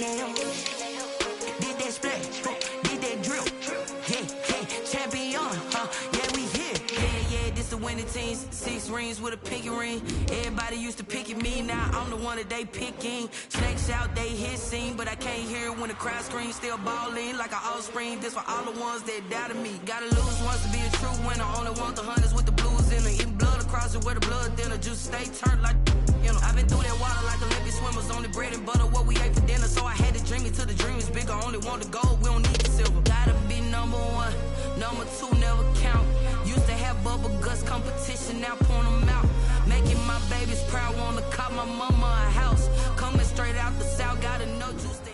Did that splash, did that drip. Yeah, champion, yeah, we here. Yeah, this the winning teams. 6 rings with a pinky ring. Everybody used to pick at me, now I'm the one that they picking. Snakes out, they hissing, but I can't hear it when the crowd screams. Still balling like an offspring. This for all the ones that doubted me. Gotta lose once to be a true winner. Only want the hunters with the blues in it. Eating blood across it where the blood thinner. Just stay turned like, you know. I've been through that water like Olympic swimmers. Only bread and butter, what we ate for dinner. So I had to dream it till the dream is bigger. Only want the gold, we don't need the silver. Gotta be number 1, number 2 never count. Used to have bubble guts competition, now point them out. Making my babies proud, wanna cop my mama a house. Coming straight out the south, gotta know juice to.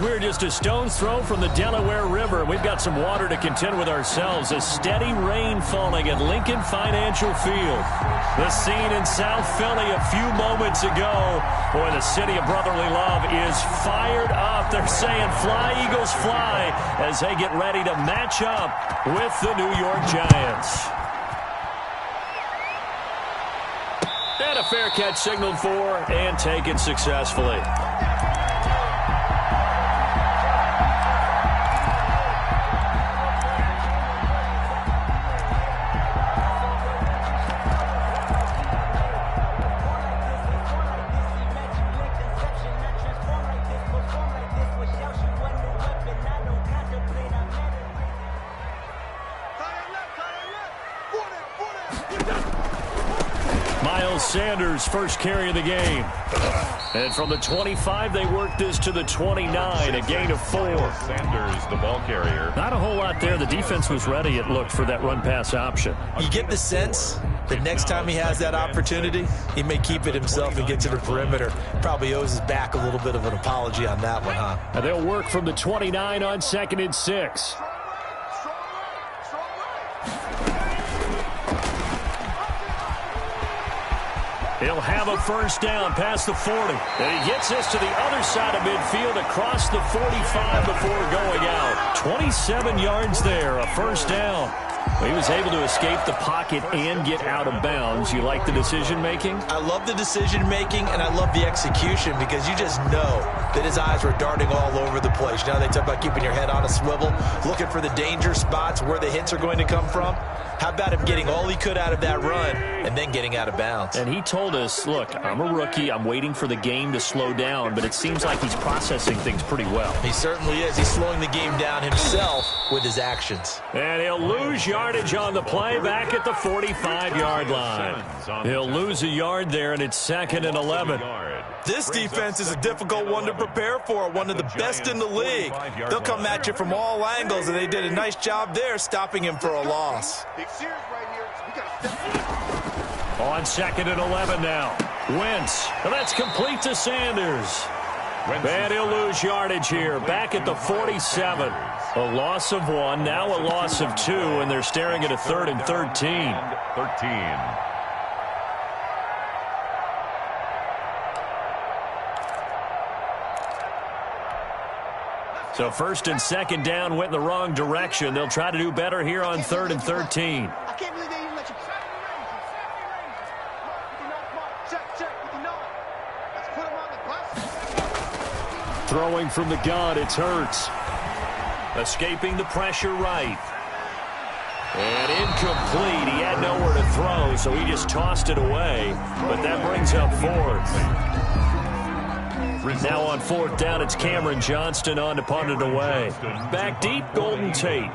We're just a stone's throw from the Delaware River. We've got some water to contend with ourselves. A steady rain falling at Lincoln Financial Field. The scene in South Philly a few moments ago. Boy, the city of brotherly love is fired up. They're saying fly, Eagles, fly, as they get ready to match up with the New York Giants. And a fair catch signaled for and taken successfully. Sanders first carry of the game. And from the 25, they worked this to the 29, a gain of 4. Sanders, the ball carrier. Not a whole lot there. The defense was ready, it looked, for that run-pass option. You get the sense that next time he has that opportunity, he may keep it himself and get to the perimeter. Probably owes his back a little bit of an apology on that one, huh? And they'll work from the 29 on 2nd and 6. He'll have a first down past the 40. And he gets this to the other side of midfield across the 45 before going out. 27 yards there, a first down. He was able to escape the pocket and get out of bounds. You like the decision-making? I love the decision-making, and I love the execution because you just know that his eyes were darting all over the place. You know, they talk about keeping your head on a swivel, looking for the danger spots, where the hits are going to come from. How about him getting all he could out of that run and then getting out of bounds? And he told us, look, I'm a rookie. I'm waiting for the game to slow down, but it seems like he's processing things pretty well. He certainly is. He's slowing the game down himself with his actions. And he'll lose yardage on the play back at the 45-yard line. He'll lose a yard there, and it's 2nd and 11. This defense is a difficult one to prepare for, one of the best in the league. They'll come at you from all angles, and they did a nice job there stopping him for a loss. On 2nd and 11 now. Wentz. And that's complete to Sanders. And he'll lose yardage here. Back at the 47. A loss of 1, now a loss of 2, and they're staring at a 3rd and 13. So 1st and 2nd down went in the wrong direction. They'll try to do better here on 3rd and 13. Throwing from the gun, it's Hurts. Escaping the pressure right. And incomplete. He had nowhere to throw, so he just tossed it away. But that brings up 4th. Now on 4th down, it's Cameron Johnston on to punt it away. Back deep, Golden Tate.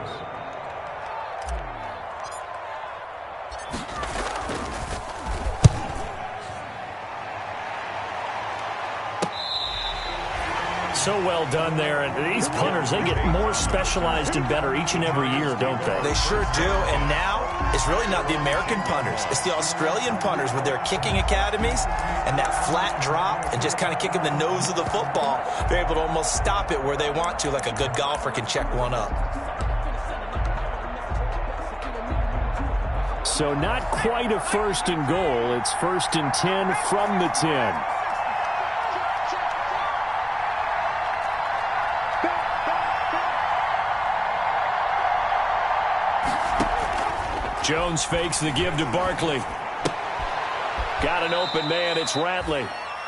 So well done there. And these punters, they get more specialized and better each and every year, don't they? They sure do. And now it's really not the American punters. It's the Australian punters with their kicking academies and that flat drop and just kind of kicking the nose of the football. They're able to almost stop it where they want to, like a good golfer can check one up. So not quite a 1st and goal. It's 1st and 10 from the 10. Jones fakes the give to Barkley. Got an open man. It's Ratley.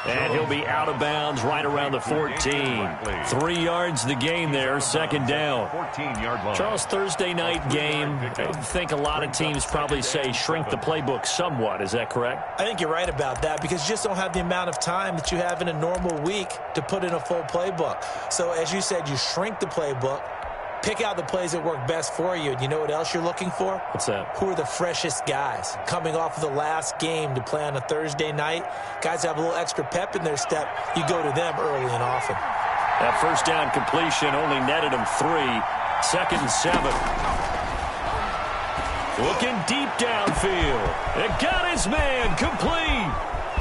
And he'll be out of bounds right around the 14. 3 yards the gain there, second down. 14-yard line. Charles, Thursday night game, I think a lot of teams probably say shrink the playbook somewhat. Is that correct? I think you're right about that because you just don't have the amount of time that you have in a normal week to put in a full playbook. So as you said, you shrink the playbook, pick out the plays that work best for you. And you know what else you're looking for? What's that? Who are the freshest guys coming off of the last game to play on a Thursday night? Guys have a little extra pep in their step. You go to them early and often. That first down completion only netted him 3. Second and 7. Looking deep downfield. It got his man complete.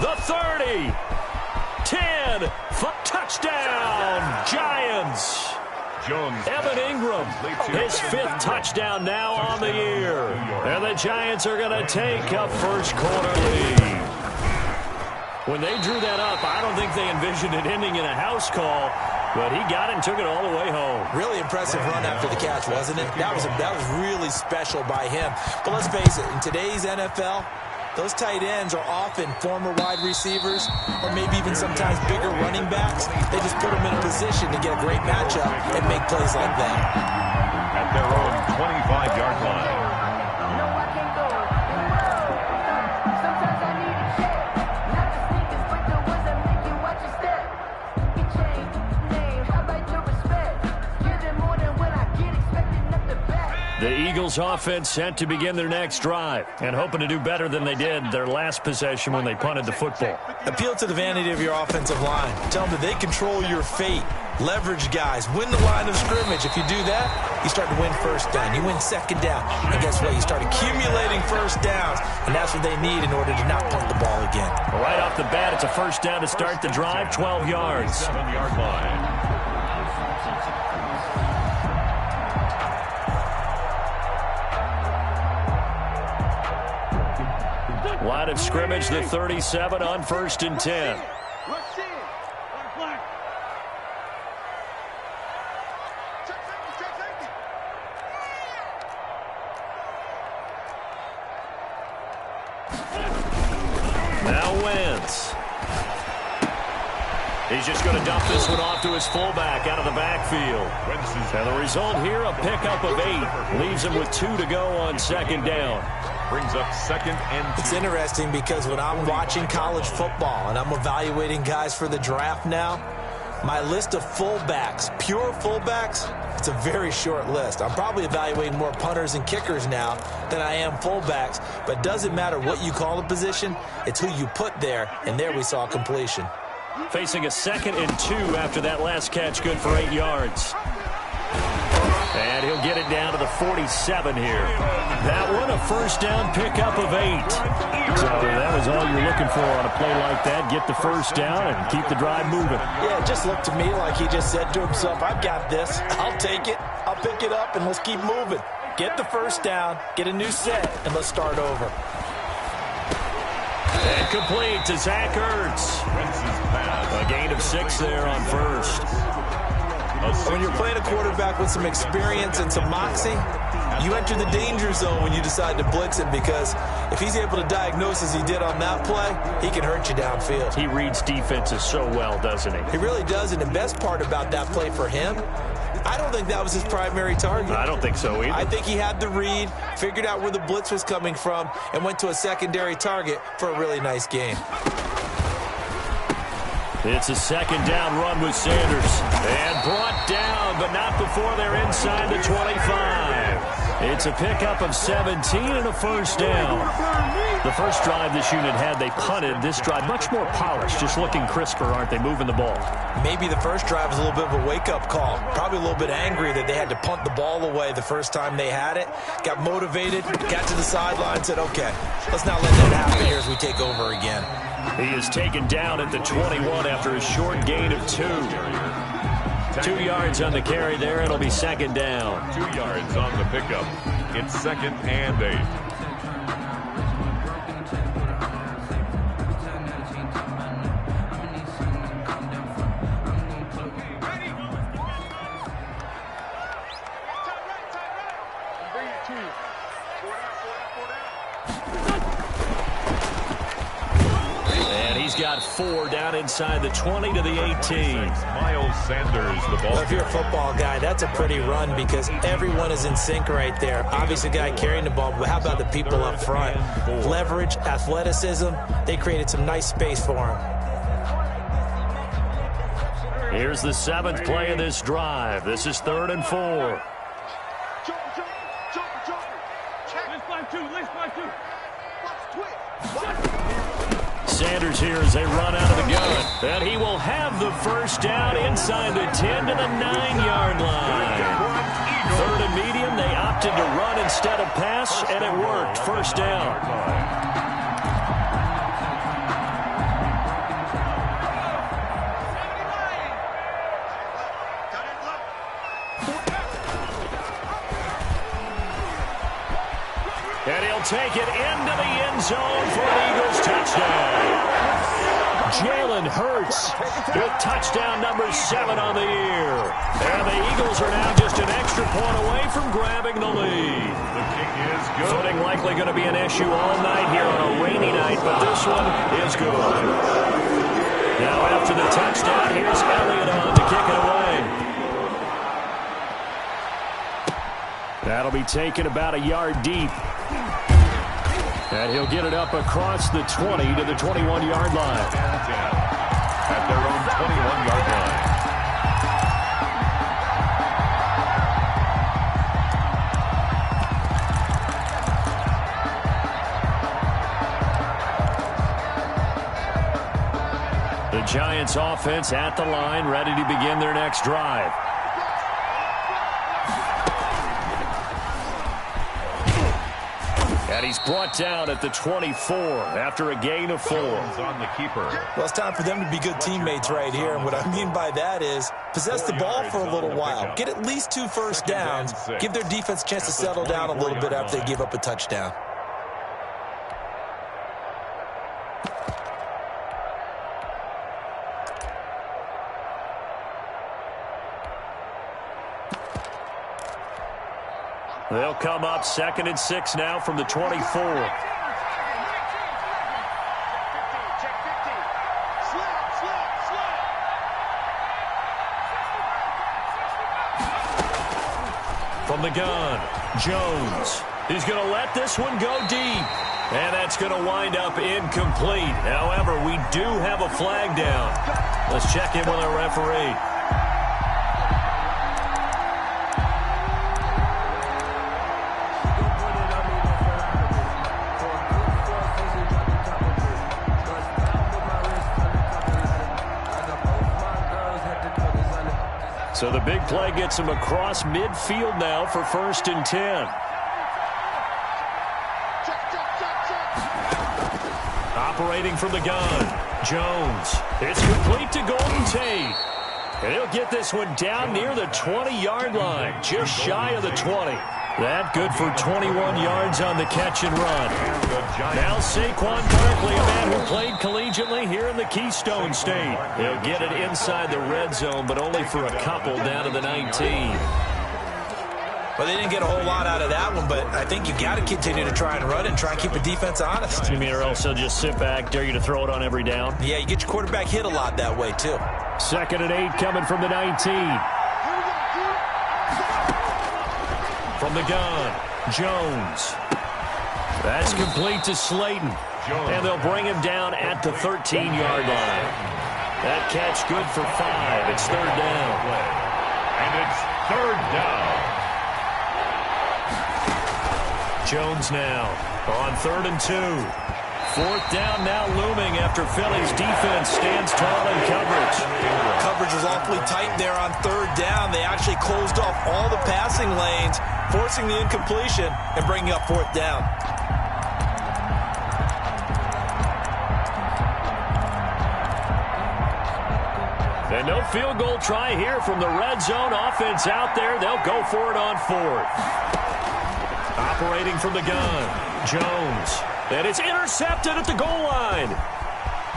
The 30. 10. Touchdown, Giants. Jones. Evan Ingram, his 5th touchdown now on the year. And the Giants are going to take a first-quarter lead. When they drew that up, I don't think they envisioned it ending in a house call, but he got it and took it all the way home. Really impressive run after the catch, wasn't it? That was really special by him. But let's face it, in today's NFL, those tight ends are often former wide receivers or maybe even sometimes bigger running backs. They just put them in a position to get a great matchup and make plays like that. At their own 25-yard line. The Eagles offense set to begin their next drive and hoping to do better than they did their last possession when they punted the football. Appeal to the vanity of your offensive line. Tell them that they control your fate. Leverage guys. Win the line of scrimmage. If you do that, you start to win first down. You win second down. And guess what? You start accumulating first downs. And that's what they need in order to not punt the ball again. Right off the bat, it's a first down to start the drive, 12 yards. 7-yard line. Line of scrimmage, the 37 on 1st and 10. Now Wentz. He's just going to dump this one off to his fullback out of the backfield. And the result here, a pickup of 8. Leaves him with 2 to go on second down. Brings up 2nd and 2. It's interesting because when I'm watching college football and I'm evaluating guys for the draft now, my list of fullbacks, pure fullbacks, it's a very short list. I'm probably evaluating more punters and kickers now than I am fullbacks, but it doesn't matter what you call the position, it's who you put there, and there we saw completion. Facing a 2nd and 2 after that last catch, good for 8 yards. And he'll get it down to the 47 here. That one, a first down pickup of 8. So that was all you're looking for on a play like that. Get the first down and keep the drive moving. Yeah, it just looked to me like he just said to himself, I've got this. I'll take it. I'll pick it up, and let's keep moving. Get the first down, get a new set, and let's start over. And complete to Zach Ertz. A gain of 6 there on first. When you're playing a quarterback with some experience and some moxie, you enter the danger zone when you decide to blitz him, because if he's able to diagnose as he did on that play, he can hurt you downfield. He reads defenses so well, doesn't he? He really does, and the best part about that play for him, I don't think that was his primary target. I don't think so either. I think he had the read, figured out where the blitz was coming from, and went to a secondary target for a really nice game. It's a second down run with Sanders. And brought down, but not before they're inside the 25. It's a pickup of 17 and a first down. The first drive this unit had, they punted. This drive, much more polished, just looking crisper, aren't they, moving the ball? Maybe the first drive was a little bit of a wake-up call. Probably a little bit angry that they had to punt the ball away the first time they had it. Got motivated, got to the sideline, said, okay, let's not let that happen here as we take over again. He is taken down at the 21 after a short gain of 2. 2 yards on the carry there. It'll be second down. 2 yards on the pickup. It's 2nd and 8. And he's got 4 down inside the 20 to the 18. Miles Sanders, the ball. Well, if you're a football guy, that's a pretty run because everyone is in sync right there. Obviously, the guy carrying the ball, but how about the people up front? Leverage, athleticism, they created some nice space for him. Here's the 7th play of this drive. This is 3rd and 4. Sanders here as they run out of the gun. And he will have the first down inside the 10 to the 9-yard line. 3rd and medium. They opted to run instead of pass, and it worked. First down. And he'll take it into the end zone for an Eagles touchdown. Jalen Hurts with touchdown number 7 on the year. And the Eagles are now just an extra point away from grabbing the lead. The kick is good. Footing likely going to be an issue all night here on a rainy night, but this one is good. Now after the touchdown, here's Elliott on to kick it away. That'll be taken about a yard deep. And he'll get it up across the 20 to the 21-yard line. At their own 21-yard line. The Giants offense at the line, ready to begin their next drive. And he's brought down at the 24 after a gain of 4. On the keeper. Well, it's time for them to be good teammates right here. And what I mean by that is possess the ball for a little while. Get at least 2 first downs. Give their defense a chance to settle down a little bit after they give up a touchdown. They'll come up 2nd and 6 now from the 24. From the gun, Jones. He's going to let this one go deep. And that's going to wind up incomplete. However, we do have a flag down. Let's check in with our referee. So the big play gets him across midfield now for 1st and 10. Operating from the gun, Jones. It's complete to Golden Tate. And he'll get this one down near the 20-yard line, just shy of the 20. That good for 21 yards on the catch and run. Now Saquon Barkley, a man who played collegiately here in the Keystone State. He'll get it inside the red zone, but only for a couple down to the 19. Well, they didn't get a whole lot out of that one, but I think you got to continue to try and run it and try and keep the defense honest. You mean or else they'll just sit back, dare you to throw it on every down? Yeah, you get your quarterback hit a lot that way, too. 2nd and 8 coming from the 19. From the gun, Jones. That's complete to Slayton. And they'll bring him down at the 13-yard line. That catch good for 5. It's 3rd down. And it's 3rd down. Jones now on 3rd and 2. 4th down now looming after Philly's defense stands tall in coverage. Coverage was awfully tight there on 3rd down. They actually closed off all the passing lanes, forcing the incompletion and bringing up 4th down. And no field goal try here from the red zone offense out there. They'll go for it on 4th. Operating from the gun, Jones. And it's intercepted at the goal line.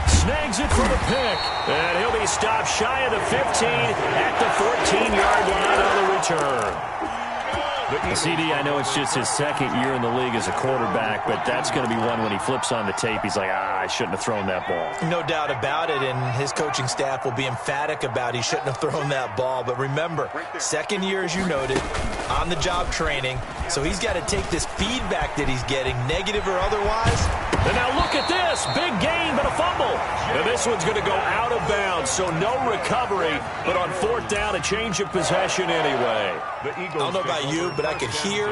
Snags it for the pick. And he'll be stopped shy of the 15 at the 14-yard line on the return. CD, I know it's just his second year in the league as a quarterback, but that's going to be one when he flips on the tape, he's like, I shouldn't have thrown that ball. No doubt about it, and his coaching staff will be emphatic about he shouldn't have thrown that ball. But remember, second year, as you noted, on-the-job training, so he's got to take this feedback that he's getting, negative or otherwise. And now look at this. Big gain, but a fumble. And this one's going to go out of bounds, so no recovery, but on fourth down, a change of possession anyway. I don't know about you, but I could hear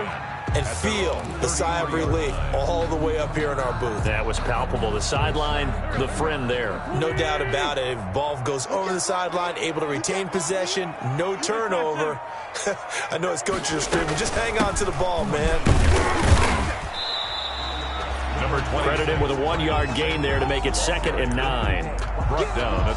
and feel the sigh of relief all the way up here in our booth. That was palpable. The sideline, the friend there. No doubt about it. Ball goes over the sideline, able to retain possession, no turnover. I know his coaches are screaming, just hang on to the ball, man. Credit him with a 1-yard gain there to make it 2nd and 9.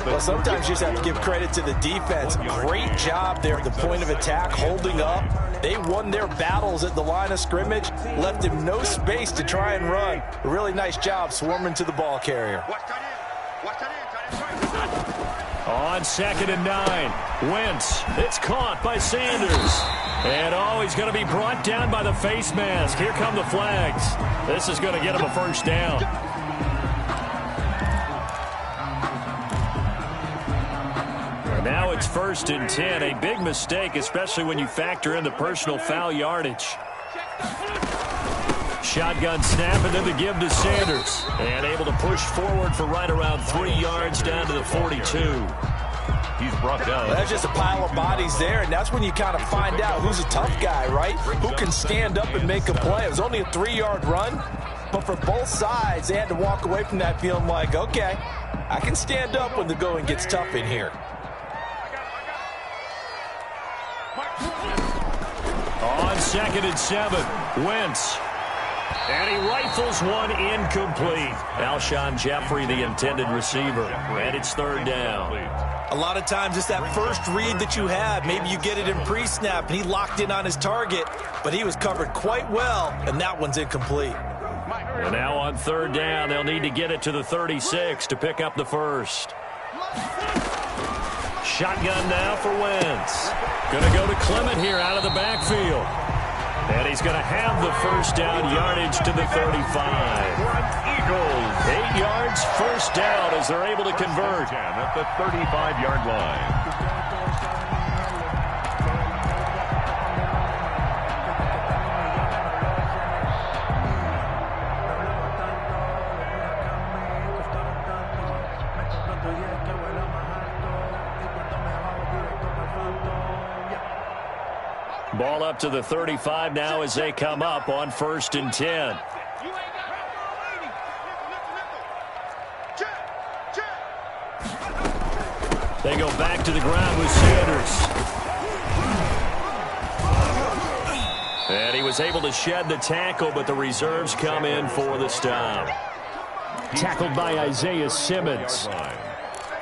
Well, sometimes you just have to give credit to the defense. Great job there at the point of attack, holding up. They won their battles at the line of scrimmage, left him no space to try and run. A really nice job swarming to the ball carrier. On 2nd and 9, Wentz. It's caught by Sanders. And, he's going to be brought down by the face mask. Here come the flags. This is going to get him a first down. And now it's 1st and 10. A big mistake, especially when you factor in the personal foul yardage. Shotgun snap and then the give to Sanders. And able to push forward for right around 3 yards down to the 42. He's brought down. That's just a pile of bodies there, and that's when you kind of find out who's a tough guy, right? Who can stand up and make a play. It was only a 3-yard run, but for both sides, they had to walk away from that feeling like, okay, I can stand up when the going gets tough in here. On 2nd and 7, Wentz. And he rifles one incomplete. Alshon Jeffrey, the intended receiver. And it's 3rd down. A lot of times it's that first read that you have. Maybe you get it in pre-snap, and he locked in on his target, but he was covered quite well, and that one's incomplete. And now on 3rd down, they'll need to get it to the 36 to pick up the first. Shotgun now for Wentz. Going to go to Clement here out of the backfield. And he's going to have the first down, yardage to the 35. Eagles. 8 yards, first down as they're able to convert. At the 35-yard line. Ball up to the 35 now as they come up on 1st and 10. They go back to the ground with Sanders. And he was able to shed the tackle, but the reserves come in for the stop. Tackled by Isaiah Simmons.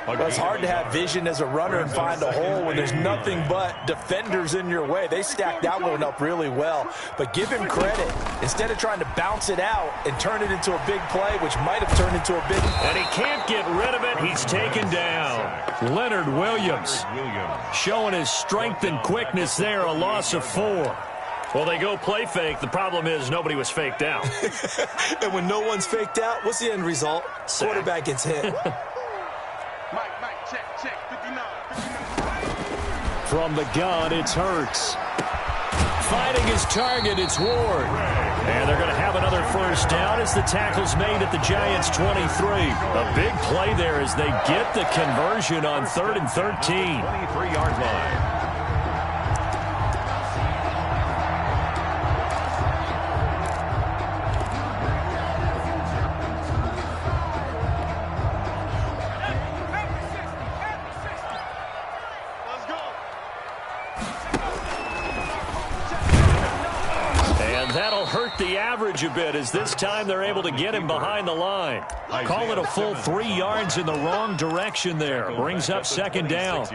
Well, it's hard to have vision as a runner and find a hole when there's nothing but defenders in your way. They stacked that one up really well. But give him credit. Instead of trying to bounce it out and turn it into a big play, which might have turned into a big... And he can't get rid of it. He's taken down. Leonard Williams showing his strength and quickness there. A loss of 4. Well, they go play fake. The problem is nobody was faked out. And when no one's faked out, what's the end result? Quarterback gets hit. From the gun, it's Hurts. Finding his target, it's Ward. And they're going to have another first down as the tackle's made at the Giants' 23. A big play there as they get the conversion on 3rd and 13. 23-yard line. The average a bit as this time they're able to get him behind the line. Call it a full 3 yards in the wrong direction there. Brings up 2nd down.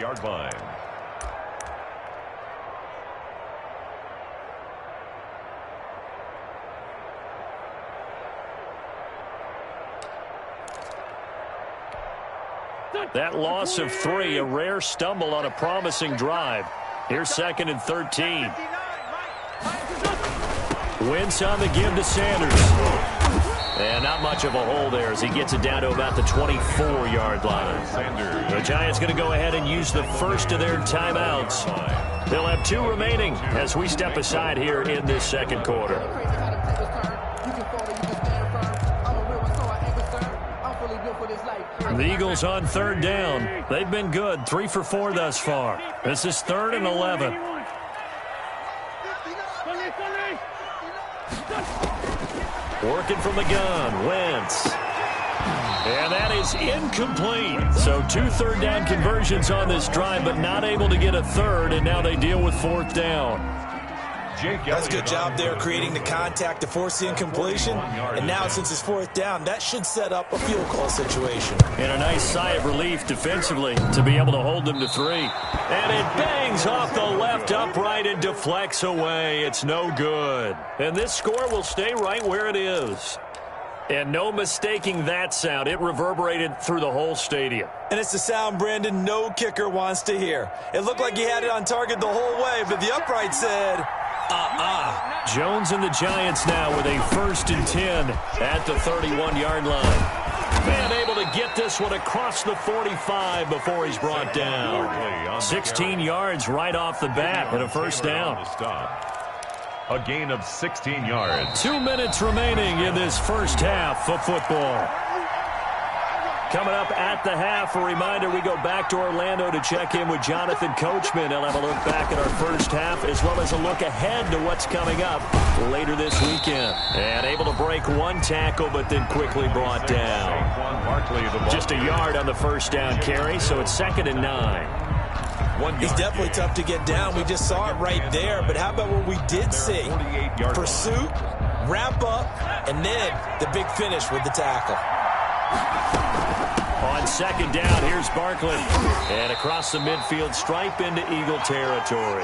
That loss of 3, a rare stumble on a promising drive. Here's 2nd and 13. Wentz on the give to Sanders. And not much of a hole there as he gets it down to about the 24-yard line. The Giants going to go ahead and use the first of their timeouts. They'll have 2 remaining as we step aside here in this second quarter. The Eagles on third down. They've been good, 3 for 4 thus far. This is 3rd and 11. Working from the gun, Wentz. And that is incomplete. So 2 third-down conversions on this drive, but not able to get a third, and now they deal with 4th down. That's a good job there creating the contact to force the incompletion. And now since it's 4th down, that should set up a field goal situation. And a nice sigh of relief defensively to be able to hold them to 3. And it bangs off the left upright and deflects away. It's no good. And this score will stay right where it is. And no mistaking that sound. It reverberated through the whole stadium. And it's the sound, Brandon, no kicker wants to hear. It looked like he had it on target the whole way, but the upright said, Jones and the Giants now with a 1st and 10 at the 31-yard line. And able to get this one across the 45 before he's brought down. 16 yards right off the bat and a 1st down. A gain of 16 yards. 2 minutes remaining in this first half of football. Coming up at the half, a reminder, we go back to Orlando to check in with Jonathan Coachman. He'll have a look back at our first half as well as a look ahead to what's coming up later this weekend. And able to break 1 tackle, but then quickly brought down. Just a yard on the 1st down carry, so it's 2nd and 9. He's definitely tough to get down. We just saw it right there. But how about what we did see? Pursuit, wrap up, and then the big finish with the tackle. On 2nd down, here's Barkley. And across the midfield stripe into Eagle territory.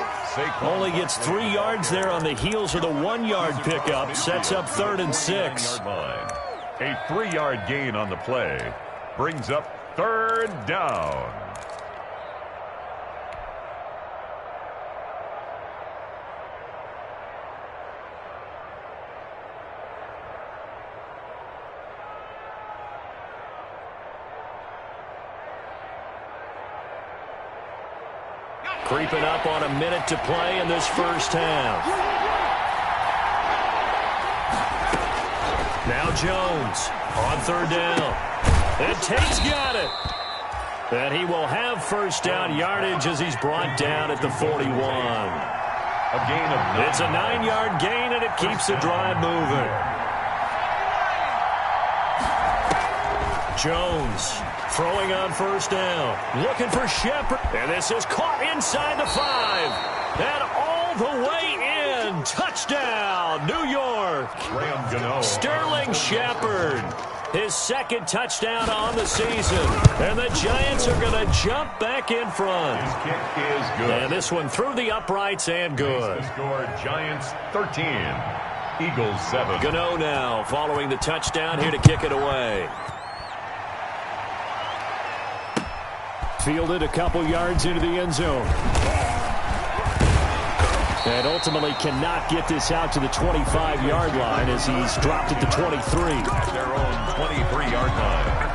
Only gets 3 yards there on the heels of the 1-yard pickup. Sets up 3rd and 6. A 3-yard gain on the play brings up 3rd down. Creeping up on a minute to play in this first half. Now Jones on 3rd down. And Tate's got it. And he will have 1st down yardage as he's brought down at the 41. A gain of 9. It's a 9-yard gain, and it keeps the drive moving. Jones throwing on 1st down. Looking for Shepard. And this is caught inside the 5. And all the way in. Touchdown, New York. Sterling Shepard. His 2nd touchdown on the season. And the Giants are going to jump back in front. His kick is good. And this one through the uprights and good. The score, Giants 13, Eagles 7. Gano now following the touchdown here to kick it away. Fielded a couple yards into the end zone. And ultimately cannot get this out to the 25-yard line as he's dropped at the 23. At their own 23-yard line.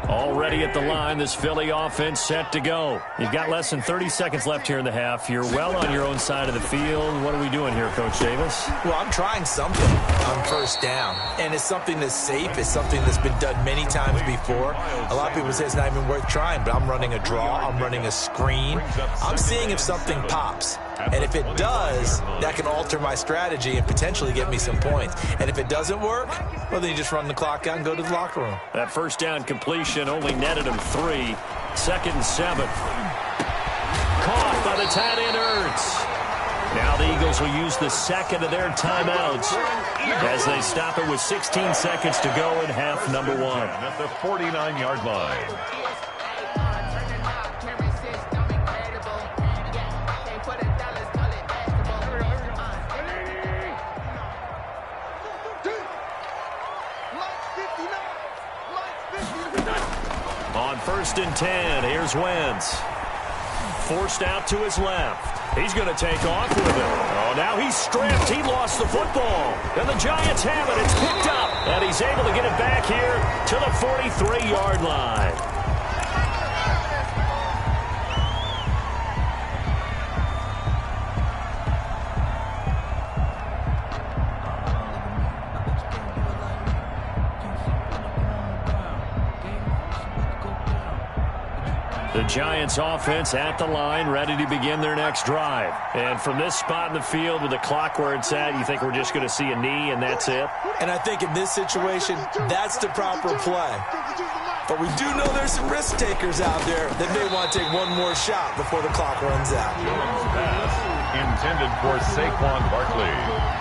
Already at the line, this Philly offense set to go. You've got less than 30 seconds left here in the half. You're well on your own side of the field. What are we doing here, Coach Davis? Well, I'm trying something on 1st down, and it's something that's safe. It's something that's been done many times before. A lot of people say it's not even worth trying, but I'm running a draw. I'm running a screen. I'm seeing if something pops. And if it does, that can alter my strategy and potentially get me some points. And if it doesn't work, well, then you just run the clock out and go to the locker room. That 1st down completion only netted him 3. 2nd and 7. Caught by the tight end Ertz. Now the Eagles will use the 2nd of their timeouts as they stop it with 16 seconds to go in half number 1. At the 49-yard line. 1st and 10. Here's Wentz. Forced out to his left. He's going to take off with it. Oh, now he's stripped. He lost the football. And the Giants have it. It's picked up. And he's able to get it back here to the 43-yard line. The Giants offense at the line, ready to begin their next drive. And from this spot in the field with the clock where it's at, you think we're just going to see a knee and that's it? And I think in this situation, that's the proper play. But we do know there's some risk takers out there that may want to take one more shot before the clock runs out. Pass intended for Saquon Barkley.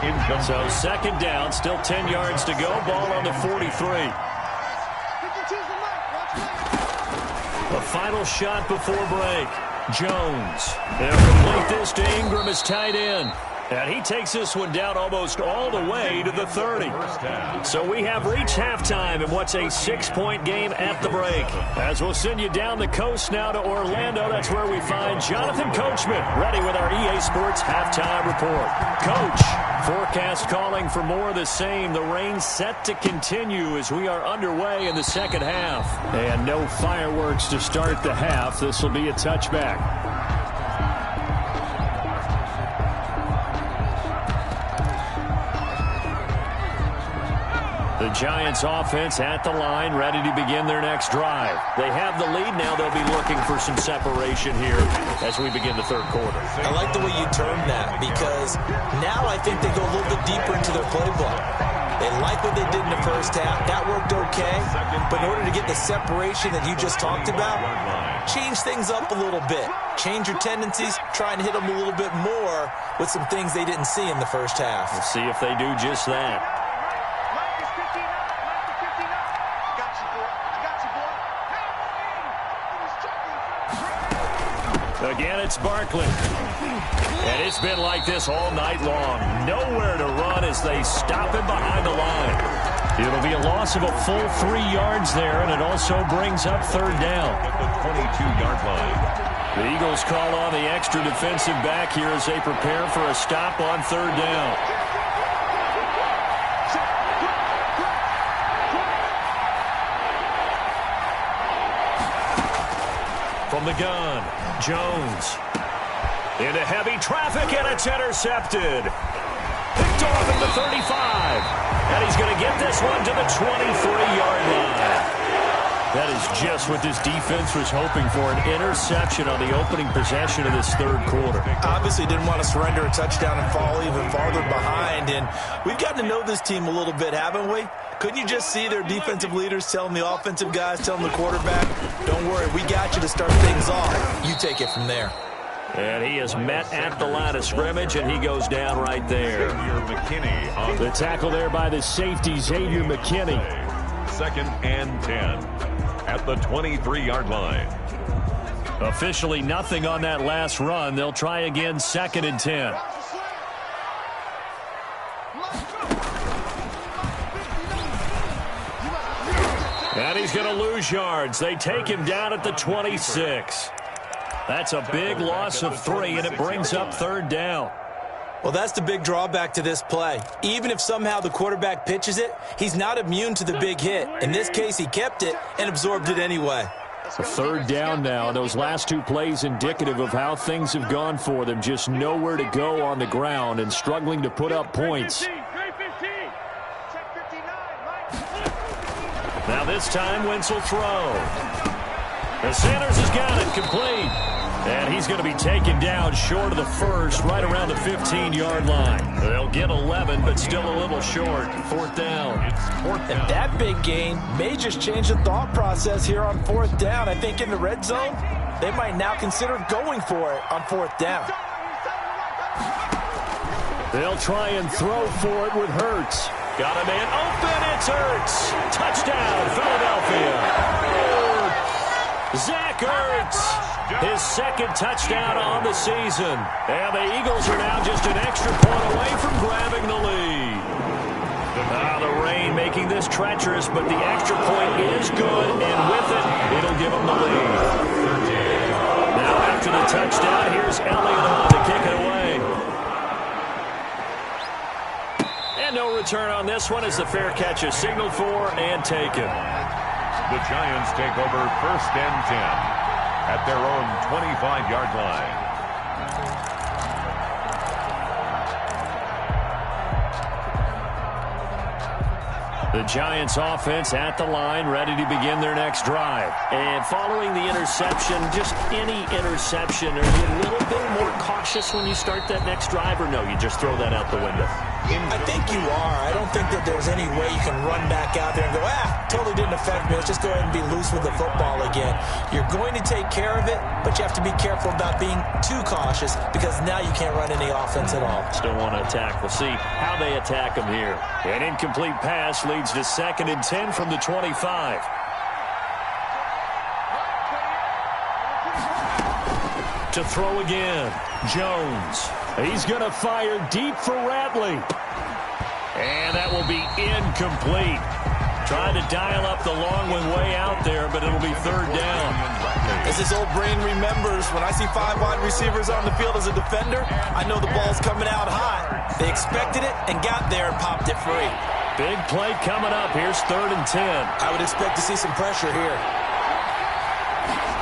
Incomplete. So 2nd down, still 10 yards to go. Ball on the 43. The final shot before break. Jones. They'll complete this to Ingram as tight end. And he takes this one down almost all the way to the 30. So we have reached halftime in what's a 6-point game at the break. As we'll send you down the coast now to Orlando, that's where we find Jonathan Coachman, ready with our EA Sports Halftime Report. Coach, forecast calling for more of the same. The rain set to continue as we are underway in the second half. And no fireworks to start the half. This will be a touchback. The Giants offense at the line, ready to begin their next drive. They have the lead now. They'll be looking for some separation here as we begin the 3rd quarter. I like the way you termed that because now I think they go a little bit deeper into their playbook. They like what they did in the first half. That worked okay. But in order to get the separation that you just talked about, change things up a little bit. Change your tendencies. Try and hit them a little bit more with some things they didn't see in the first half. We'll see if they do just that. Again, it's Barkley. And it's been like this all night long. Nowhere to run as they stop him behind the line. It'll be a loss of a full 3 yards there, and it also brings up 3rd down. At the 22-yard line. The Eagles call on the extra defensive back here as they prepare for a stop on 3rd down. From the gun, Jones. Into heavy traffic, and it's intercepted. Picked off at the 35. And he's going to get this one to the 23-yard line. That is just what this defense was hoping for, an interception on the opening possession of this 3rd quarter. Obviously didn't want to surrender a touchdown and fall even farther behind. And we've gotten to know this team a little bit, haven't we? Couldn't you just see their defensive leaders telling the offensive guys, telling the quarterback, don't worry, we got you to start things off. You take it from there. And he is met at the line of scrimmage, and he goes down right there. Xavier McKinney on the tackle there by the safety, Xavier McKinney. 2nd and 10 at the 23-yard line. Officially nothing on that last run. They'll try again 2nd and 10. And he's going to lose yards. They take him down at the 26. That's a big loss of 3, and it brings up 3rd down. Well, that's the big drawback to this play. Even if somehow the quarterback pitches it, he's not immune to the big hit. In this case, he kept it and absorbed it anyway. 3rd down now. Those last 2 plays indicative of how things have gone for them. Just nowhere to go on the ground and struggling to put up points. Now this time, Wentz will throw. And Sanders has got it complete. And he's going to be taken down short of the first, right around the 15-yard line. They'll get 11, but still a little short. 4th down. And that big gain may just change the thought process here on 4th down. I think in the red zone, they might now consider going for it on 4th down. They'll try and throw for it with Hurts. Got a man open. It's Hurts. Touchdown, Philadelphia. Zach Ertz, his 2nd touchdown on the season. And the Eagles are now just an extra point away from grabbing the lead. The rain making making this treacherous, but the extra point is good, and with it, it'll give them the lead. Now after the touchdown, here's Elliott on to kick it away. And no return on this one as the fair catch is signaled for and taken. The Giants take over 1st and 10 at their own 25-yard line. The Giants offense at the line, ready to begin their next drive. And following the interception, just any interception, are you a little bit more cautious when you start that next drive, or no, you just throw that out the window? I think you are. I don't think that there's any way you can run back out there and go, totally didn't affect me. Let's just go ahead and be loose with the football again. You're going to take care of it, but you have to be careful about being too cautious because now you can't run any offense at all. Still want to attack. We'll see how they attack them here. An incomplete pass leads to 2nd and 10 from the 25. To throw again, Jones. He's going to fire deep for Ratley. And that will be incomplete. Trying to dial up the long one way out there, but it'll be 3rd down. As his old brain remembers, when I see 5 wide receivers on the field as a defender, I know the ball's coming out hot. They expected it and got there and popped it free. Big play coming up. Here's 3rd and 10. I would expect to see some pressure here.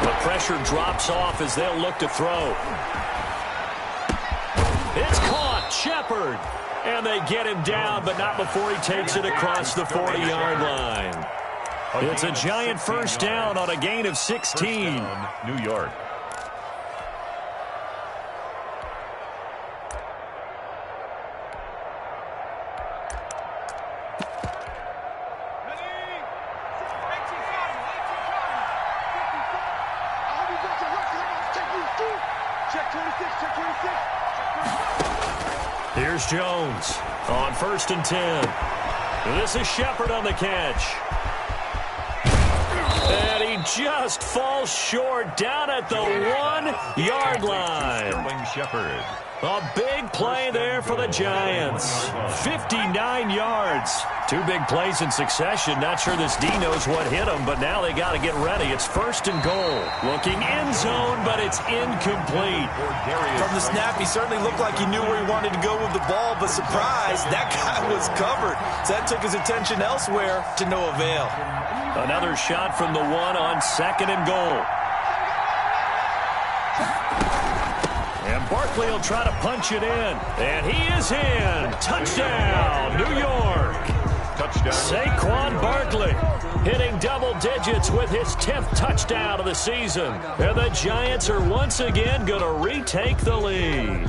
The pressure drops off as they'll look to throw. It's caught. Shepard. And they get him down, but not before he takes it across the 40-yard line. It's a Giant 1st down on a gain of 16. New York. Here's Jones on 1st and 10. This is Shepard on the catch. And he just falls short down at the 1-yard line. Sterling Shepard. A big play there for the Giants. 59 yards. 2 big plays in succession. Not sure this D knows what hit him, but now they got to get ready. It's 1st and goal. Looking end zone, but it's incomplete. From the snap, he certainly looked like he knew where he wanted to go with the ball, but surprise, that guy was covered. So that took his attention elsewhere to no avail. Another shot from the 1 on 2nd and goal. And Barkley will try to punch it in. And he is in. Touchdown, New York. Touchdown. Saquon Barkley hitting double digits with his 10th touchdown of the season. And the Giants are once again going to retake the lead.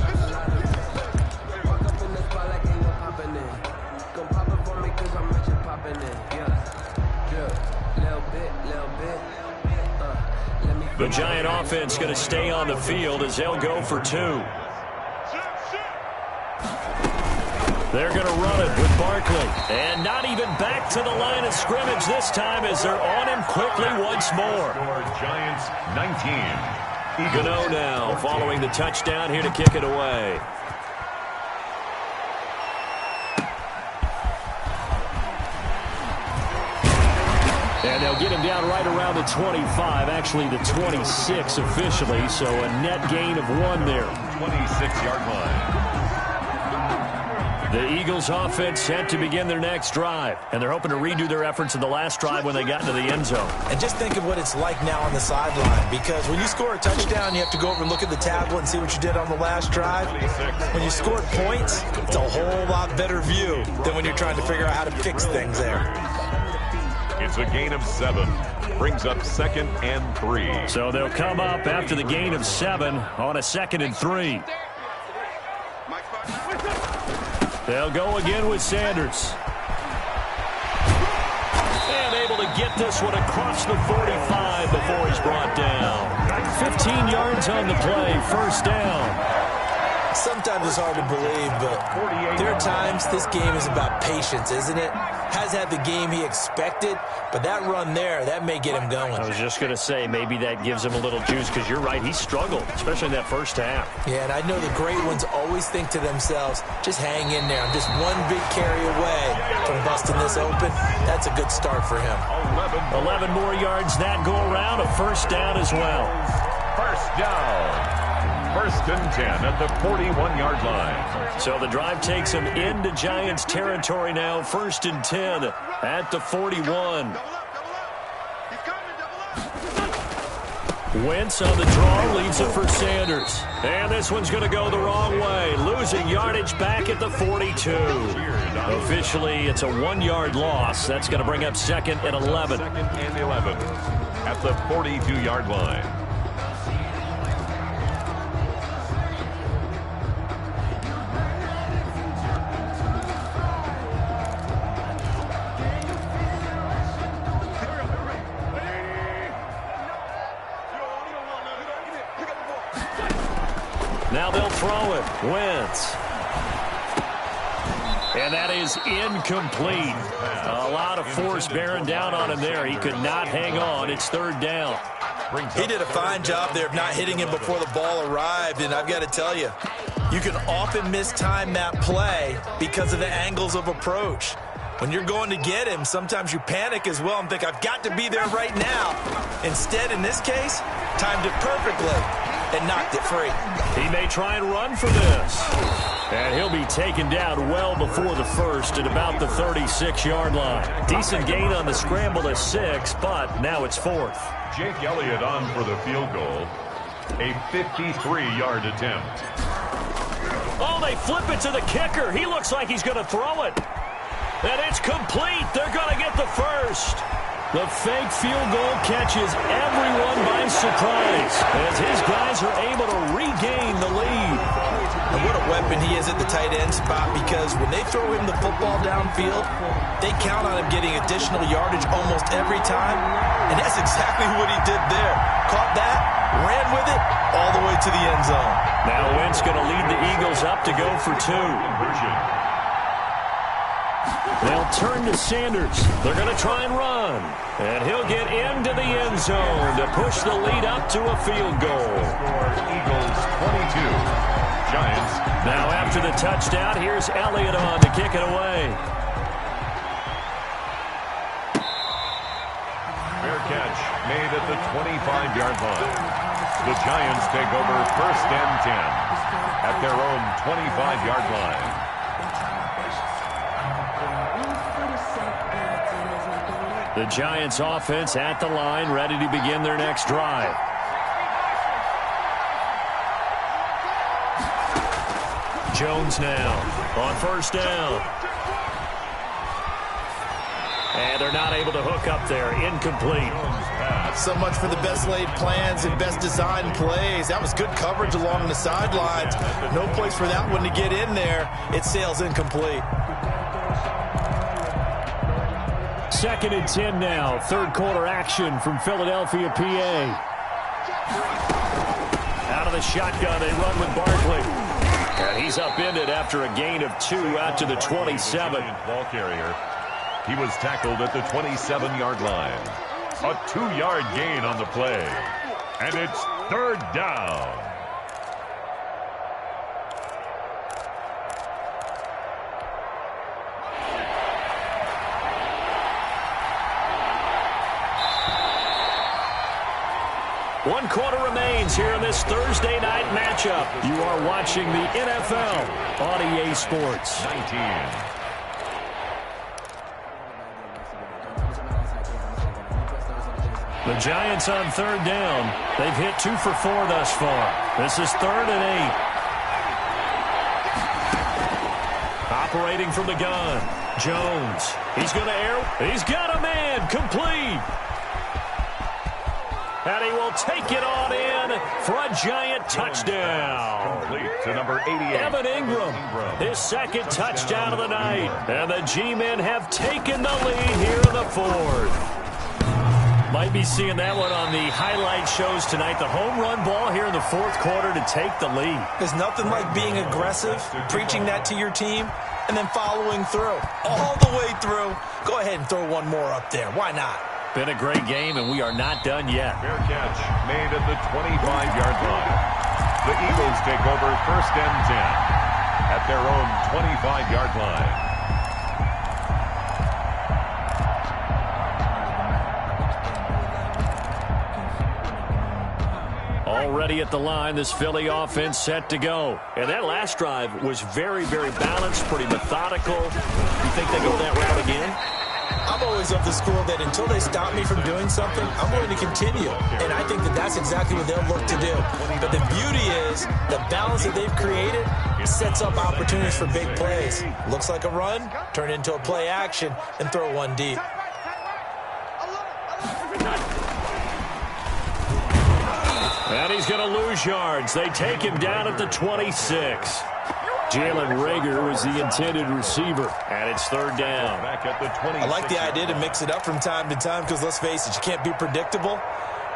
The Giant offense going to stay on the field as they'll go for 2. They're going to run it with Barkley. And not even back to the line of scrimmage this time as they're on him quickly once more. Giants 19. Gano now following the touchdown here to kick it away. And they'll get him down right around the 25, actually the 26 officially, so a net gain of 1 there. 26-yard line. The Eagles offense set to begin their next drive, and they're hoping to redo their efforts in the last drive when they got into the end zone. And just think of what it's like now on the sideline, because when you score a touchdown, you have to go over and look at the tablet and see what you did on the last drive. When you scored points, it's a whole lot better view than when you're trying to figure out how to fix things there. It's a gain of 7. Brings up 2nd and 3. So they'll come up after the gain of 7 on a 2nd and 3. They'll go again with Sanders. And able to get this one across the 45 before he's brought down. 15 yards on the play, 1st down. Sometimes it's hard to believe, but there are times this game is about patience, isn't it? Has had the game he expected, but that run there, that may get him going. I was just going to say, maybe that gives him a little juice, because you're right, he struggled, especially in that first half. Yeah, and I know the great ones always think to themselves, just hang in there. I'm just one big carry away from busting this open. That's a good start for him. 11 more yards that go around, a first down as well. First down. First and 10 at the 41-yard line. So the drive takes him into Giants territory now. First and 10 at the 41. Wentz on the draw, leaves it for Sanders. And this one's going to go the wrong way. Losing yardage back at the 42. Officially, it's a 1-yard loss. That's going to bring up second and 11. Second and 11 at the 42-yard line. Now they'll throw it. Wentz. And that is incomplete. A lot of force bearing down on him there. He could not hang on. It's third down. He did a fine job there of not hitting him before the ball arrived, and I've got to tell you, you can often mistime that play because of the angles of approach. When you're going to get him, sometimes you panic as well and think, I've got to be there right now. Instead, in this case, timed it perfectly and knocked it free. He may try and run for this. And he'll be taken down well before the first at about the 36-yard line. Decent gain on the scramble of 6, but now it's fourth. Jake Elliott on for the field goal. A 53-yard attempt. Oh, they flip it to the kicker. He looks like he's going to throw it. And it's complete. They're going to get the first. The fake field goal catches everyone by surprise as his guys are able to regain the lead. And what a weapon he is at the tight end spot, because when they throw him the football downfield, they count on him getting additional yardage almost every time. And that's exactly what he did there. Caught that, ran with it, all the way to the end zone. Now Wentz going to lead the Eagles up to go for 2. They'll turn to Sanders. They're going to try and run. And he'll get into the end zone to push the lead up to a field goal. Eagles 22. Giants. Now after the touchdown, here's Elliott on to kick it away. Fair catch made at the 25-yard line. The Giants take over first and 10 at their own 25-yard line. The Giants offense at the line, ready to begin their next drive. Jones now on first down. And they're not able to hook up there. Incomplete. So much for the best laid plans and best designed plays. That was good coverage along the sidelines. No place for that one to get in there. It sails incomplete. Second and 10 now. Third quarter action from Philadelphia, PA. Out of the shotgun, they run with Barkley. And he's upended after a gain of 2 out to the 27. Ball carrier. He was tackled at the 27-yard line. A 2-yard gain on the play. And it's third down. One quarter remains here in this Thursday night matchup. You are watching the NFL on EA Sports. 19. The Giants on third down. They've hit 2 for 4 thus far. This is third and 8. Operating from the gun. Jones. He's going to air. He's got a man. Complete. And he will take it on in for a Giant touchdown. Complete to number 88. Evan Ingram, his second touchdown of the night. And the G-men have taken the lead here in the fourth. Might be seeing that one on the highlight shows tonight. The home run ball here in the fourth quarter to take the lead. There's nothing like being aggressive, preaching that to your team, and then following through. All the way through. Go ahead and throw one more up there. Why not? Been a great game, and we are not done yet. Fair catch made at the 25-yard line. The Eagles take over first and 10 at their own 25-yard line. Already at the line, this Philly offense set to go. And that last drive was very, very balanced, pretty methodical. You think they go that route again? I'm always of the school that until they stop me from doing something, I'm going to continue. And I think that that's exactly what they'll look to do. But the beauty is the balance that they've created sets up opportunities for big plays. Looks like a run, turn it into a play action, and throw one deep. And he's going to lose yards. They take him down at the 26. Jalen Reagor was the intended receiver, and it's third down. Back at the 26. I like the idea to mix it up from time to time because, let's face it, you can't be predictable.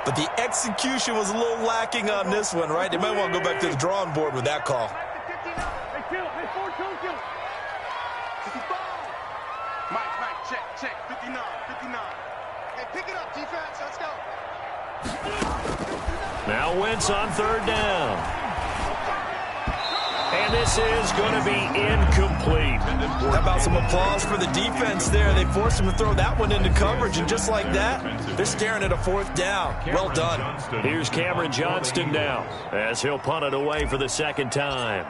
But the execution was a little lacking on this one, right? They might want to go back to the drawing board with that call. Mike, check, 59. Hey, pick it up, defense, let's go. Now Wentz on third down. And this is going to be incomplete. How about some applause for the defense there? They forced him to throw that one into coverage, and just like that, they're staring at a fourth down. Well done. Here's Cameron Johnston now as he'll punt it away for the second time.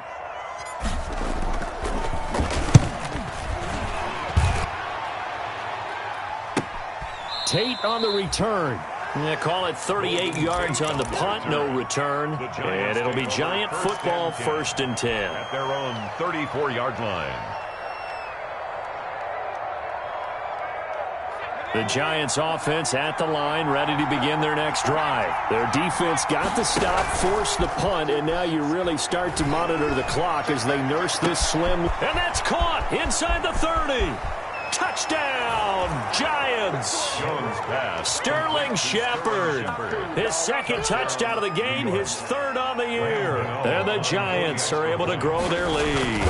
Tate on the return. Yeah, call it 38 yards on the punt, no return. And it'll be Giant football first and 10. At their own 34-yard line. The Giants offense at the line, ready to begin their next drive. Their defense got the stop, forced the punt, and now you really start to monitor the clock as they nurse this slim. And that's caught inside the 30. Touchdown, Giants. Sterling Shepard. His second touchdown of the game, his third on the year. And the Giants are able to grow their lead.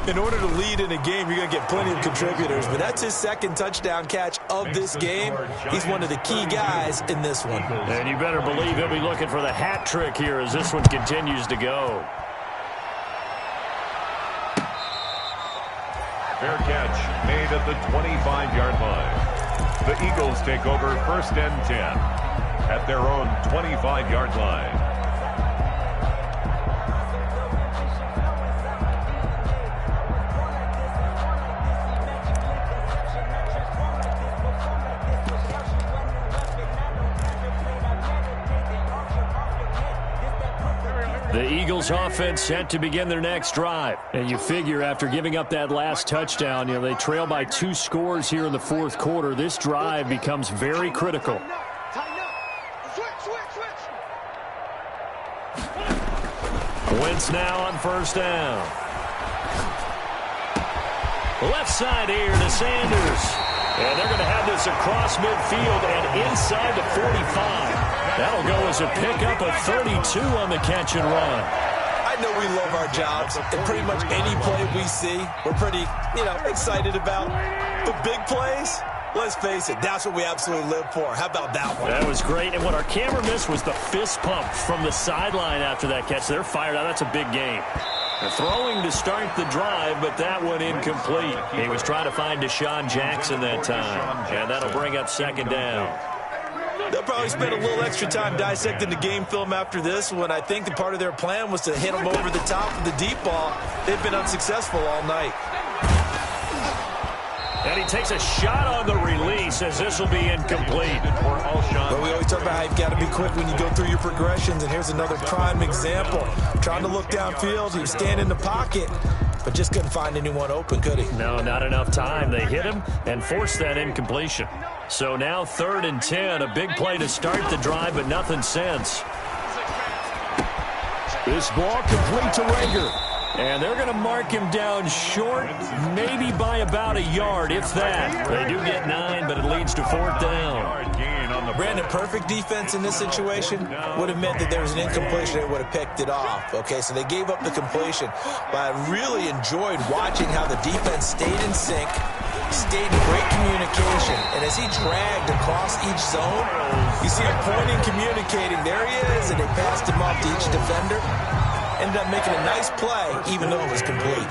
In order to lead in a game, you're going to get plenty of contributors, but that's his second touchdown catch of this game. He's one of the key guys in this one. And you better believe he'll be looking for the hat trick here as this one continues to go. Fair catch made at the 25-yard line. The Eagles take over first and 10 at their own 25-yard line. The Eagles offense set to begin their next drive. And you figure after giving up that last touchdown, they trail by 2 scores here in the fourth quarter. This drive becomes very critical. Wentz now on first down. Left side here to Sanders. And they're going to have this across midfield and inside the 45. That'll go as a pickup of 32 on the catch and run. I know we love our jobs, and pretty much any play we see, we're pretty, excited about. But big plays, let's face it, that's what we absolutely live for. How about that one? That was great, and what our camera missed was the fist pump from the sideline after that catch. They're fired out. That's a big game. They're throwing to start the drive, but that one incomplete. He was trying to find Deshaun Jackson that time, and that'll bring up second down. They'll probably spend a little extra time dissecting the game film after this one. I think the part of their plan was to hit them over the top of the deep ball. They've been unsuccessful all night. And he takes a shot on the release as this will be incomplete. But we always talk about how you've got to be quick when you go through your progressions, and here's another prime example. Trying to look downfield, he was standing in the pocket, but just couldn't find anyone open, could he? No, not enough time. They hit him and forced that incompletion. So now 3rd and 10, a big play to start the drive, but nothing since. This ball complete to Reagor. And they're going to mark him down short, maybe by about a yard, if that. They do get 9, but it leads to 4th down. Brandon, perfect defense in this situation would have meant that there was an incompletion. They would have picked it off. Okay, so they gave up the completion. But I really enjoyed watching how the defense stayed in sync, stayed in great communication. And as he dragged across each zone, you see him pointing, communicating. There he is, and they passed him off to each defender. Ended up making a nice play, even though it was complete.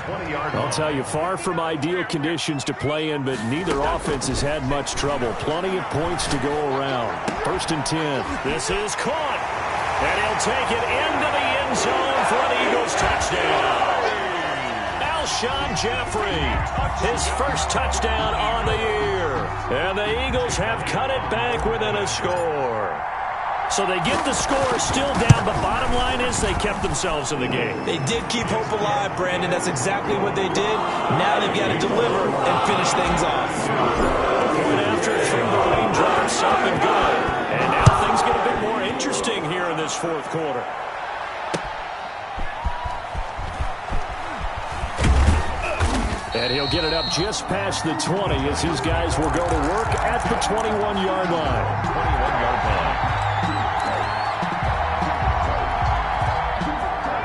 I'll tell you, far from ideal conditions to play in, but neither offense has had much trouble. Plenty of points to go around. 1st and 10. This is caught. And he'll take it into the end zone for an Eagles touchdown. Alshon Jeffrey, his first touchdown on the year. And the Eagles have cut it back within a score. So they get the score still down, but bottom line is they kept themselves in the game. They did keep hope alive, Brandon. That's exactly what they did. Now they've got to deliver and finish things off. Point after through the raindrops, up and good. And now things get a bit more interesting here in this 4th quarter. And he'll get it up just past the 20 as his guys will go to work at the 21-yard line. 21-yard line.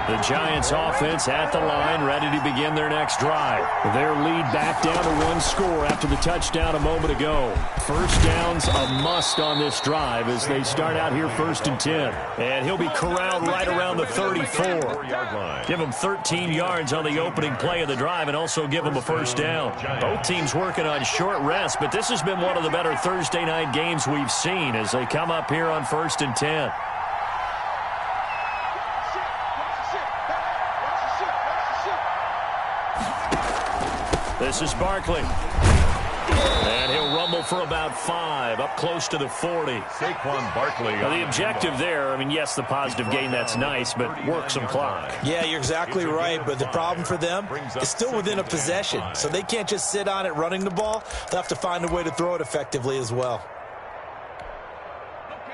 The Giants offense at the line, ready to begin their next drive. Their lead back down to 1 score after the touchdown a moment ago. First down's a must on this drive as they start out here 1st and 10. And he'll be corralled right around the 34. Give him 13 yards on the opening play of the drive and also give him a first down. Both teams working on short rest, but this has been one of the better Thursday night games we've seen as they come up here on 1st and 10. This is Barkley. And he'll rumble for about 5, up close to the 40. Saquon Barkley. Now, the objective there, I mean, yes, the positive gain, that's nice, but work some clock. Yeah, you're exactly right, but the problem for them is still within a possession, so they can't just sit on it running the ball. They'll have to find a way to throw it effectively as well.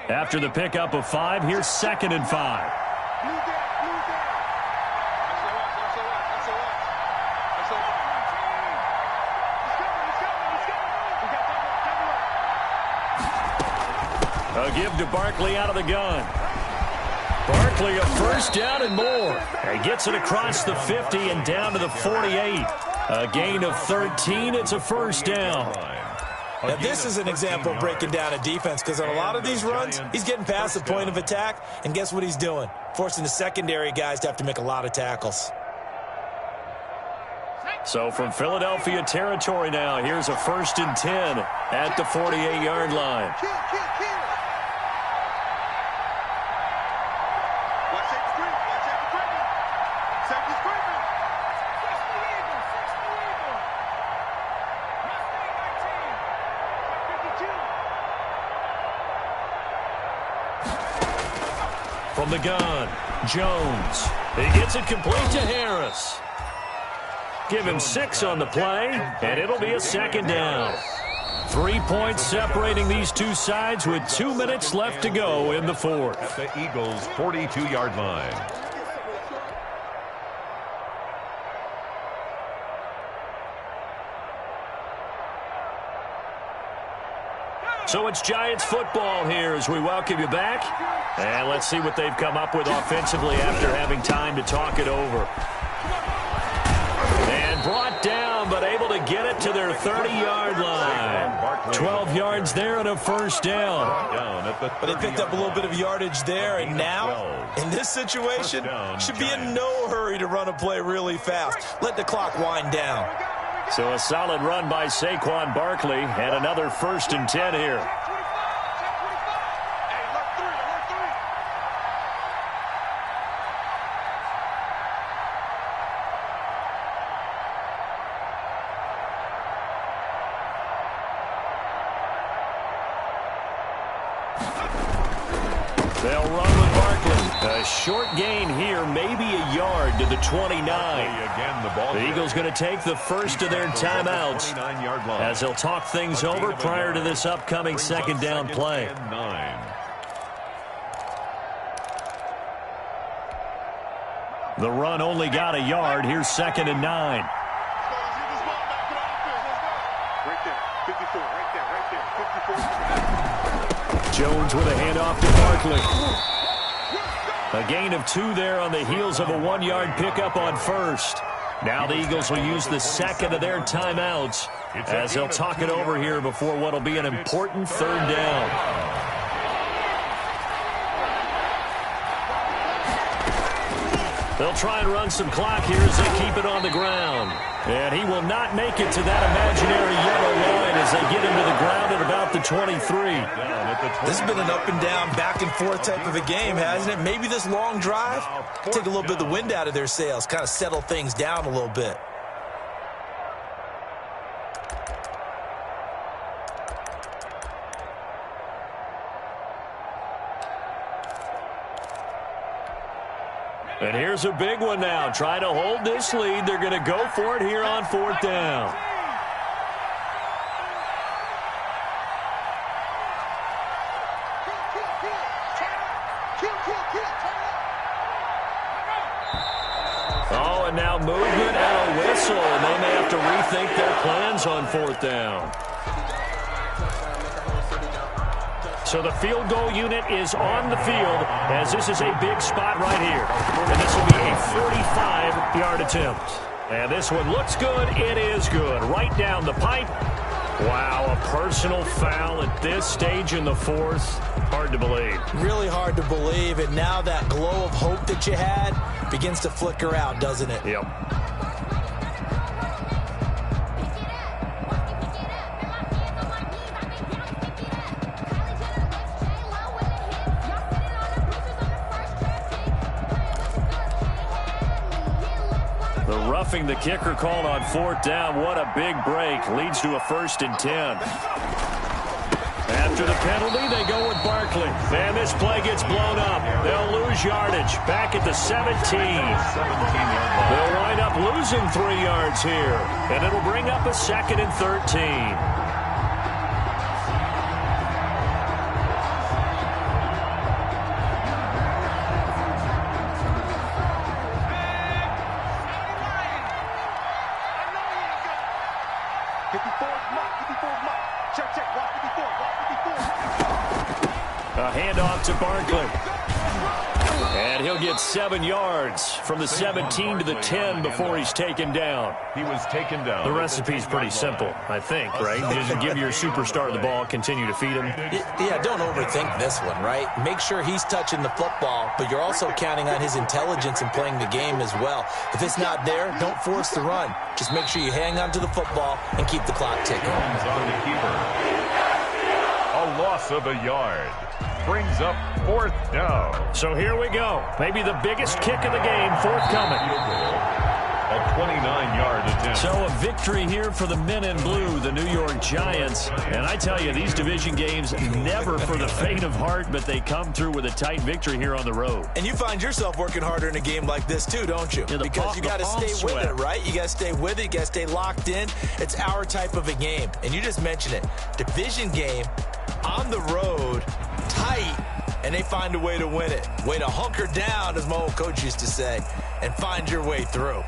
After the pickup of 5, here's 2nd and 5. A give to Barkley out of the gun. Barkley a first down and more. He gets it across the 50 and down to the 48. A gain of 13. It's a first down. Now, this is an example of breaking down a defense because on a lot of these runs, he's getting past the point of attack, and guess what he's doing? Forcing the secondary guys to have to make a lot of tackles. So from Philadelphia territory now, here's a 1st and 10 at the 48-yard line. From the gun, Jones. He gets it complete to Harris. Give him 6 on the play, and it'll be a 2nd down. 3 points separating these two sides with 2 minutes left to go in the 4th. At the Eagles' 42-yard line. So it's Giants football here as we welcome you back. And let's see what they've come up with offensively after having time to talk it over. And brought down, but able to get it to their 30-yard line. 12 yards there and a first down. But they picked up a little bit of yardage there, and now, in this situation, should be in no hurry to run a play really fast. Let the clock wind down. So a solid run by Saquon Barkley, and another 1st and 10 here. They'll run with Barkley. A short gain here, maybe a yard to the 29. The Eagles going to take the first of their timeouts as they'll talk things over prior to this upcoming 2nd down play. The run only got a yard. Here's 2nd and 9. Jones with a handoff to Barkley. A gain of 2 there on the heels of a 1-yard pickup on first. Now the Eagles will use the second of their timeouts as they'll talk it over here before what will be an important 3rd down. They'll try and run some clock here as they keep it on the ground. And he will not make it to that imaginary yellow line as they get him to the ground at about the 23. This has been an up and down, back and forth type of a game, hasn't it? Maybe this long drive, take a little bit of the wind out of their sails, kind of settle things down a little bit. And here's a big one now. Trying to hold this lead. They're going to go for it here on 4th down. Oh, and now movement and a whistle. And they may have to rethink their plans on 4th down. So the field goal unit is on the field as this is a big spot right here. And this will be a 45-yard attempt. And this one looks good. It is good. Right down the pipe. Wow, a personal foul at this stage in the 4th. Hard to believe. Really hard to believe. And now that glow of hope that you had begins to flicker out, doesn't it? Yep. Roughing the kicker called on 4th down. What a big break. Leads to a 1st and 10. After the penalty, they go with Barkley. And this play gets blown up. They'll lose yardage. Back at the 17. They'll wind up losing 3 yards here. And it'll bring up a 2nd and 13. A handoff to Barkley. And he'll get 7 yards from the 17 to the 10 before he's taken down. He was taken down. The recipe's pretty simple, I think, right? Just give your superstar the ball, continue to feed him. Yeah, don't overthink this one, right? Make sure he's touching the football, but you're also counting on his intelligence in playing the game as well. If it's not there, don't force the run. Just make sure you hang on to the football and keep the clock ticking. On the keeper. A loss of a yard. Brings up 4th down. So here we go. Maybe the biggest kick of the game forthcoming. A 29-yard attempt. So a victory here for the men in blue, the New York Giants. And I tell you, these division games never for the faint of heart, but they come through with a tight victory here on the road. And you find yourself working harder in a game like this too, don't you? Yeah, because you got to stay with it, right? You got to stay with it. You got to stay locked in. It's our type of a game. And you just mentioned it. Division game on the road, tight, and they find a way to win it. Way to hunker down, as my old coach used to say, and find your way through.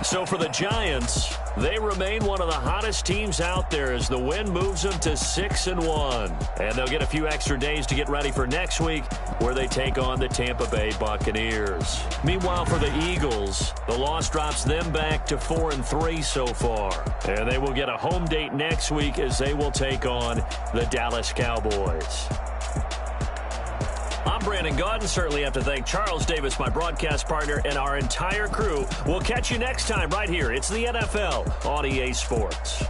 So for the Giants, they remain one of the hottest teams out there as the win moves them to 6-1. And they'll get a few extra days to get ready for next week where they take on the Tampa Bay Buccaneers. Meanwhile, for the Eagles, the loss drops them back to 4-3 so far. And they will get a home date next week as they will take on the Dallas Cowboys. I'm Brandon Gaudin. Certainly have to thank Charles Davis, my broadcast partner, and our entire crew. We'll catch you next time right here. It's the NFL on EA Sports.